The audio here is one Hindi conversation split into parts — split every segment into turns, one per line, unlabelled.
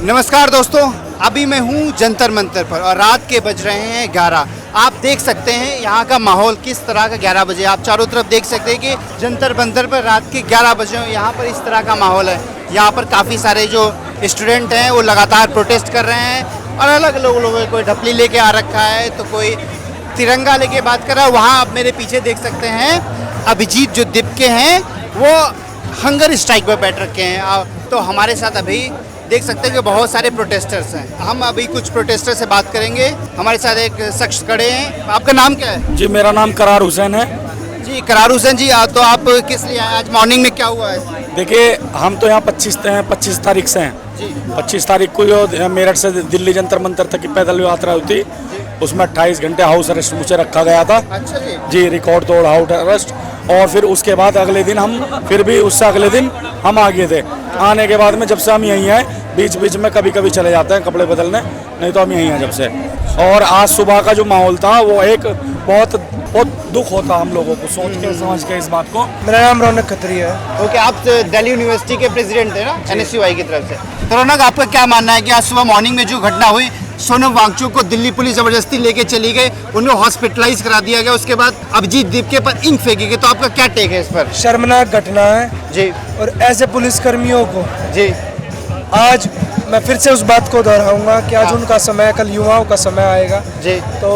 नमस्कार दोस्तों, अभी मैं हूँ जंतर मंतर पर और रात के बज रहे हैं 11। आप देख सकते हैं यहाँ का माहौल किस तरह का। 11 बजे आप चारों तरफ देख सकते हैं कि जंतर मंतर पर रात के 11 बजे यहाँ पर इस तरह का माहौल है। यहाँ पर काफ़ी सारे जो स्टूडेंट हैं वो लगातार प्रोटेस्ट कर रहे हैं और अलग अलग लोगों कोई ढपली लेके आ रखा है तो कोई तिरंगा लेके बात कर रहा है। वहाँ आप मेरे पीछे देख सकते हैं अभिजीत जो दिपके हैं वो हंगर स्ट्राइक पर बैठ रखे हैं। तो हमारे साथ अभी देख सकते हैं कि बहुत सारे प्रोटेस्टर्स हैं। हम अभी कुछ प्रोटेस्टर से बात करेंगे। हमारे साथ एक शख्स खड़े हैं। आपका नाम क्या है?
जी मेरा नाम करार हुसैन है।
जी करार हुसैन जी, तो आप किस लिए आए? आज मॉर्निंग में क्या हुआ है?
देखिए हम तो यहाँ 25 तारीख से हैं
जी।
25 तारीख को जो मेरठ से दिल्ली जंतर मंतर तक की पैदल यात्रा हुई थी उसमें 28 घंटे हाउस अरेस्ट मुझे रखा गया था।
अच्छा जी।
जी रिकॉर्ड तोड़ हाउस अरेस्ट। और फिर उसके बाद अगले दिन हम फिर भी उससे अगले दिन हम आ गए थे। आने के बाद में जब से हम यहीं हैं, बीच बीच में कभी कभी चले जाते हैं कपड़े बदलने, नहीं तो हम यहीं हैं जब से। और आज सुबह का जो माहौल था वो एक बहुत दुख होता हम लोगों को सोच के समझ के इस बात को।
मेरा नाम रौनक खत्री है।
ओके, आप दिल्ली यूनिवर्सिटी के प्रेसिडेंट हैं ना, NSUI की तरफ से। तो रौनक, आपका क्या मानना है कि आज सुबह मॉर्निंग में जो घटना हुई, सोनम वांगचुक को दिल्ली पुलिस जबरदस्ती लेके चली गई, उन्हें हॉस्पिटलाइज करा दिया गया, उसके बाद अभिजीत दिपके पर इंक फेंकी गई, तो आपका क्या टेक है इस पर?
शर्मनाक घटना है
जी।
और ऐसे पुलिसकर्मियों को
जी।
आज मैं फिर से उस बात को दोहराऊंगा कि आज उनका समय, कल युवाओं का समय आएगा
जी।
तो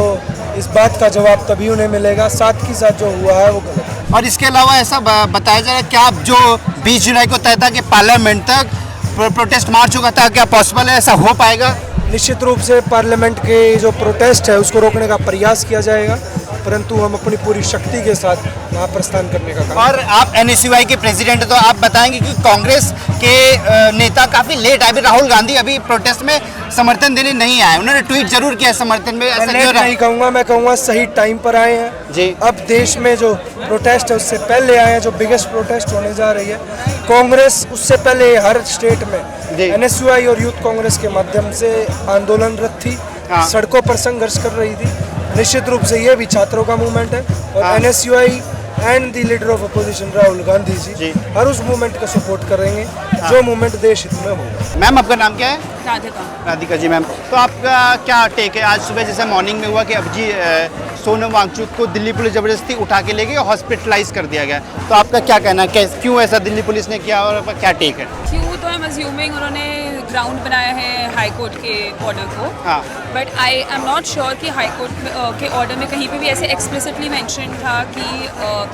इस बात का जवाब तभी उन्हें मिलेगा। साथ के साथ जो हुआ है वो गलत है।
और इसके अलावा ऐसा बताया जा रहा है क्या आप जो 20 जुलाई को तय था कि पार्लियामेंट तक प्रोटेस्ट मार्च होगा था, क्या पॉसिबल है, ऐसा हो पाएगा?
निश्चित रूप से पार्लियामेंट के जो प्रोटेस्ट है उसको रोकने का प्रयास किया जाएगा, परंतु हम अपनी पूरी शक्ति के साथ वहाँ प्रस्थान करने का काम।
और आप NSUI के प्रेसिडेंट हैं तो आप बताएंगे कि कांग्रेस के नेता काफी लेट आए। राहुल गांधी अभी प्रोटेस्ट में समर्थन देने नहीं आए, उन्होंने ट्वीट जरूर किया समर्थन में। ऐसा क्यों रहा?
नहीं कहूँगा, मैं कहूँगा सही टाइम पर आए हैं
जी।
अब देश में जो प्रोटेस्ट है उससे पहले आए हैं, जो बिगेस्ट प्रोटेस्ट होने जा रही है। कांग्रेस उससे पहले हर स्टेट में NSUI और यूथ कांग्रेस के माध्यम से आंदोलनरत थी, सड़कों पर संघर्ष कर रही थी। निश्चित रूप से ये भी छात्रों का मूवमेंट है और NSUI and the leader of opposition Rahul Gandhi ji हर उस मूवमेंट का सपोर्ट करेंगे जो मूवमेंट देश हित में होगा।
मैम आपका नाम क्या है?
राधिका।
राधिका जी। मैम, तो आपका क्या टेक है? आज सुबह जैसे मॉर्निंग में हुआ कि सोनम वांगचुक को दिल्ली पुलिस जबरदस्ती उठा के ले गई और हॉस्पिटलाइज कर दिया गया, तो आपका क्या कहना है? क्यों ऐसा दिल्ली पुलिस ने किया और आपका क्या टेक है?
क्यों तो आई एम अज्यूमिंग उन्होंने ग्राउंड बनाया है हाई कोर्ट के ऑर्डर को।
हाँ।
But I am not sure कि हाई कोर्ट के ऑर्डर में कहीं पे भी ऐसे एक्सप्लिसिटली मेंशन था कि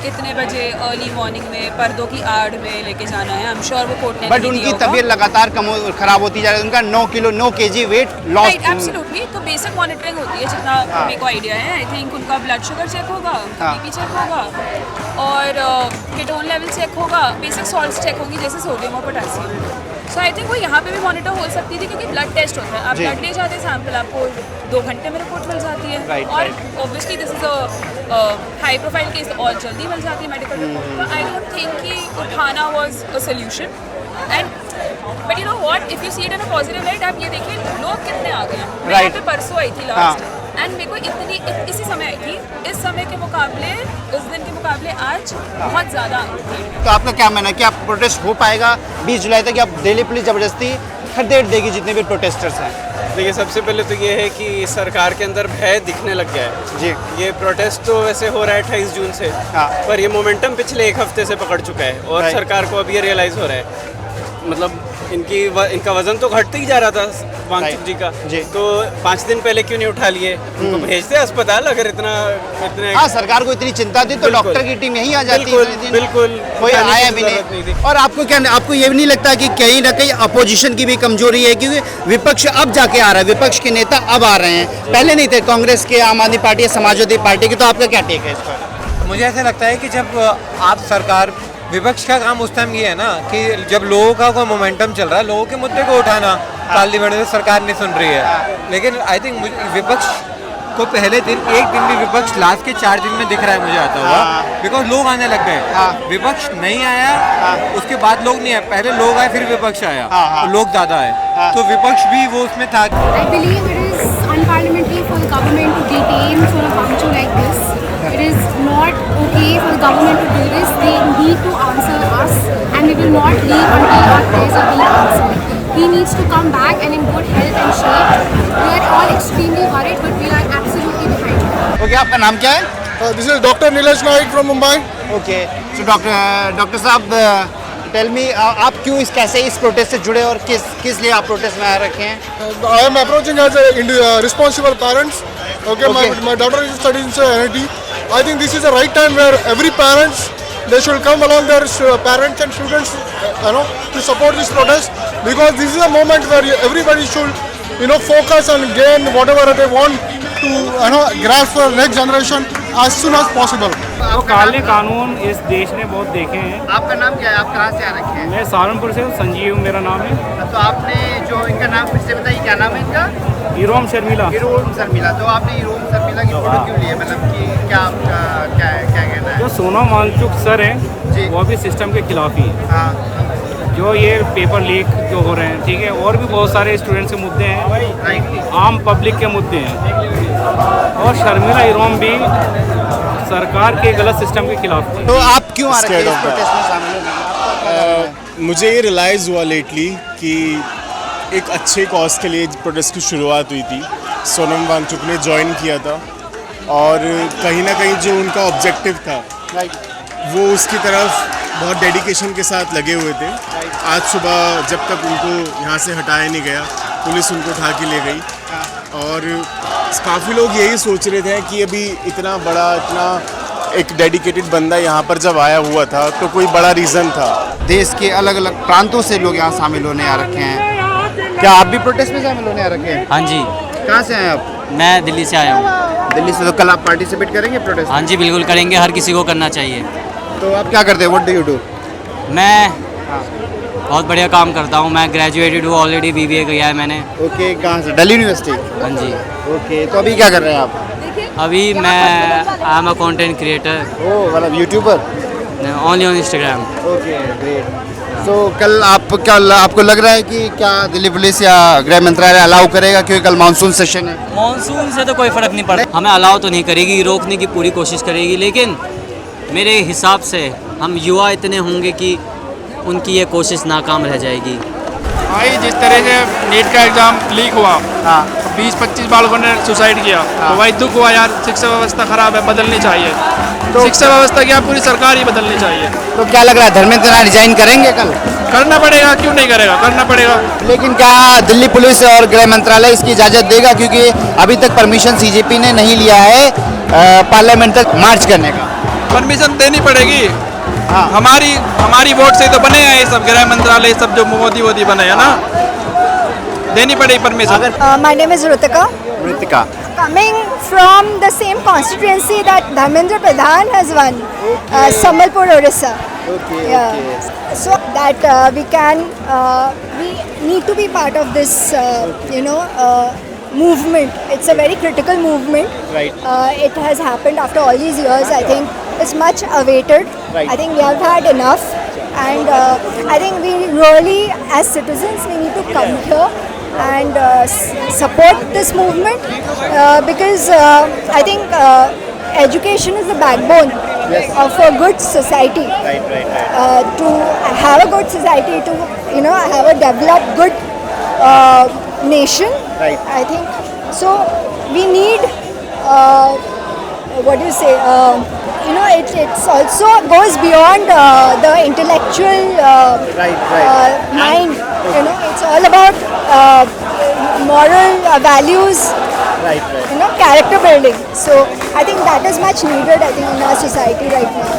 कितने बजे अर्ली मॉर्निंग में पर्दों की आड़ में लेके जाना है। आई एम श्योर वो कोर्ट ने
बट उनकी तबीयत लगातार खराब होती जा रही है, उनका 9 kg वेट लॉस।
एब्सोल्युटली। तो बेसिक मॉनिटरिंग होती है जितना मेरे को आइडिया है। आई थिंक उनका ब्लड शुगर चेक होगा, उनका BP चेक होगा और कीटोन लेवल चेक होगा, बेसिक सॉल्ट्स चेक होंगी जैसे सोडियम और पोटेशियम। सो आई थिंक वो यहाँ पे भी मॉनिटर हो सकती थी क्योंकि ब्लड टेस्ट होता है। आप ब्लड ले जाते हैं सैंपल, आपको 2 घंटे में रिपोर्ट मिल जाती है। और obviously this is a high profile case, और जल्दी मिल जाती है मेडिकल रिपोर्ट। तो आई डोंट थिंक कि उठाना was a solution. And but you know what, if you see it in a positive light, आप ये देखिए लोग कितने आ गए हैं। मैं यहाँ पे परसों आई थी लास्ट, एंड मेरे को इसी समय आई थी, इस समय के मुकाबले, उस दिन के मुकाबले आज बहुत ज़्यादा।
तो आपका क्या मानना है कि आप प्रोटेस्ट हो पाएगा 20 जुलाई तक, या दिल्ली पुलिस जबरदस्ती हर डेट देगी जितने भी प्रोटेस्टर्स हैं?
देखिए, सबसे पहले तो ये है कि सरकार के अंदर भय दिखने लग गया है जी। ये प्रोटेस्ट तो वैसे हो रहा है 28 जून से, पर ये मोमेंटम पिछले 1 हफ्ते से पकड़ चुका है और सरकार को अब ये रियलाइज़ हो रहा है, मतलब इनका वजन तो घटते ही जा रहा था वांगचुक जी का जी। तो 5 दिन पहले क्यों नहीं उठा लिए? उनको भेजते अस्पताल अगर इतने।
हाँ, सरकार को इतनी चिंता थी तो डॉक्टर की टीम यहीं आ जाती।
बिल्कुल
कोई आया भी नहीं। और आपको क्या, आपको ये भी नहीं लगता कि कहीं ना कहीं अपोजिशन की भी कमजोरी है? क्योंकि विपक्ष अब जाके आ रहा है, विपक्ष के नेता अब आ रहे हैं, पहले नहीं थे, कांग्रेस के, आम आदमी पार्टी, समाजवादी पार्टी के। तो आपका क्या टेक है इस पर?
मुझे ऐसा लगता है कि जब आप सरकार, विपक्ष का काम उस टाइम ये है ना कि जब लोगों का कोई मोमेंटम चल रहा है, लोगों के मुद्दे को उठाना पार्लियामेंट में सरकार नहीं सुन रही है। लेकिन आई थिंक विपक्ष को पहले दिन, एक दिन भी विपक्ष लास्ट के 4 दिन में दिख रहा है मुझे आता हुआ, बिकॉज लोग आने लग गए। विपक्ष नहीं आया, उसके बाद लोग नहीं आए, पहले लोग आए फिर विपक्ष आया, तो लोग ज़्यादा आए, तो विपक्ष भी वो उसमें था।
I believe it is unparliamentary for the government to detain Sonam Wangchuk like this. It is not okay for the government to do this. They need to answer us, and we will not leave until our prayers are being answered. He needs needs to come back and in good health and shape. We are all extremely worried, but we are absolutely behind it.
Okay, आपका नाम क्या है?
This is Dr. Nilesh Naik from Mumbai.
Okay, so doctor साहब, टेल मी, आप क्यों कैसे इस प्रोटेस्ट से जुड़े और किस लिए आप प्रोटेस्ट में आ रखे हैं?
I am approaching as a responsible parents. Okay, my daughter is studying in NIT. I think this is the right time where every parents they should come along their parents and students, to support this protest, because this is a moment where everybody should, focus and gain whatever they want to, grasp for next generation as soon as possible.
तो काले कानून इस देश ने बहुत देखे हैं।
आपका नाम क्या है? आप कहाँ से आ रखे हैं?
मैं सहारनपुर से हूँ, संजीव मेरा नाम है।
तो आपने जो इनका नाम फिर से बताइए, क्या नाम है इनका?
इरोम शर्मिला।
इरोम शर्मिला। तो आपने इरोम शर्मिला की फोटो क्यों ली है? मतलब कि क्या आपका क्या कहना है?
जो सोनम वांगचुक सर हैं वो भी सिस्टम के खिलाफ ही है।
हाँ,
जो ये पेपर लीक जो हो रहे हैं, ठीक है, और भी बहुत सारे स्टूडेंट्स के मुद्दे हैं, आम पब्लिक के मुद्दे हैं, और शर्मिला इरोम भी सरकार के गलत सिस्टम के खिलाफ थी।
तो आप क्यों आ रहे हैं इस प्रोटेस्ट में शामिल होने?
मुझे ये रियलाइज़ हुआ लेटली कि एक अच्छे कॉज के लिए प्रोटेस्ट की शुरुआत हुई थी। सोनम वांगचुक ने ज्वाइन किया था और कहीं ना कहीं जो उनका ऑब्जेक्टिव था वो उसकी तरफ बहुत डेडिकेशन के साथ लगे हुए थे। आज सुबह जब तक उनको यहाँ से हटाया नहीं गया, पुलिस उनको उठा के ले गई, और काफ़ी लोग यही सोच रहे थे कि अभी इतना एक डेडिकेटेड बंदा यहाँ पर जब आया हुआ था तो कोई बड़ा रीज़न था।
देश के अलग अलग प्रांतों से लोग यहाँ शामिल होने आ रखे हैं। क्या आप भी प्रोटेस्ट में शामिल होने आ रखे हैं?
हाँ जी।
कहाँ से हैं आप?
मैं दिल्ली से आया हूँ।
दिल्ली से। तो कल आप पार्टिसिपेट करेंगे प्रोटेस्ट?
हाँ जी, बिल्कुल करेंगे, हर किसी को करना चाहिए।
तो आप क्या करते हैं? What do you do?
मैं बहुत बढ़िया काम करता हूँ। मैं ग्रेजुएटेड हूँ ऑलरेडी, BBA किया है मैंने।
ओके, कहाँ से? दिल्ली यूनिवर्सिटी?
हाँ जी।
ओके, तो अभी क्या कर रहे हैं आप?
अभी मैं I am a content creator.
Oh, मतलब youtuber?
Only on Instagram.
Okay, great. तो कल आपको लग रहा है कि क्या दिल्ली पुलिस या गृह मंत्रालय अलाउ करेगा, क्योंकि कल मानसून सेशन है?
मानसून से तो कोई फ़र्क नहीं पड़ता, हमें अलाउ तो नहीं करेगी, रोकने की पूरी कोशिश करेगी, लेकिन मेरे हिसाब से हम युवा इतने होंगे कि उनकी ये कोशिश नाकाम रह जाएगी।
भाई, जिस तरह से नीट का एग्ज़ाम लीक हुआ, 20-25 बालकों ने सुसाइड किया, तो भाई दुख हुआ यार। शिक्षा व्यवस्था खराब है, बदलनी चाहिए। तो शिक्षा व्यवस्था क्या, पूरी सरकार ही बदलनी चाहिए।
तो क्या लग रहा है, धर्मेंद्र रिजाइन करेंगे कल?
करना पड़ेगा, क्यों नहीं करेगा, करना पड़ेगा।
लेकिन क्या दिल्ली पुलिस और गृह मंत्रालय इसकी इजाज़त देगा? क्योंकि अभी तक परमिशन CJP ने नहीं लिया है पार्लियामेंट तक मार्च करने का।
परमिशन देनी पड़ेगी। हाँ, हमारी वोट से तो बने हैं ये सब गृह मंत्रालय, सब जो मोदी बने हैं ना, देनी पड़ेगी permission.
My name is Ritika.
Ritika.
Coming from the same constituency that Dharmendra Pradhan has won, Sambalpur, Orissa.
Okay,
Yeah.
okay.
So that we need to be part of this, movement. It's a very critical movement.
Right.
It has happened after all these years. I think it's much awaited.
Right.
I think we have had enough, and I think we really, as citizens, we need to come here and support this movement because I think education is the backbone of a good society.
Right.
To have a good society, to have a developed good nation.
Right.
I think so. We need what do you say? It's also goes beyond the intellectual mind. It's all about moral values.
Right.
Character building. So I think that is much needed. I think in our society right now.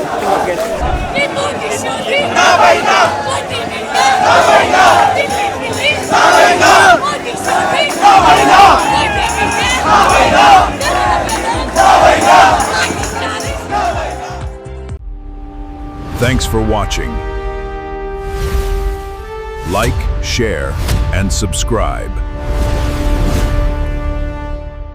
Thanks for watching. Like, share, and subscribe.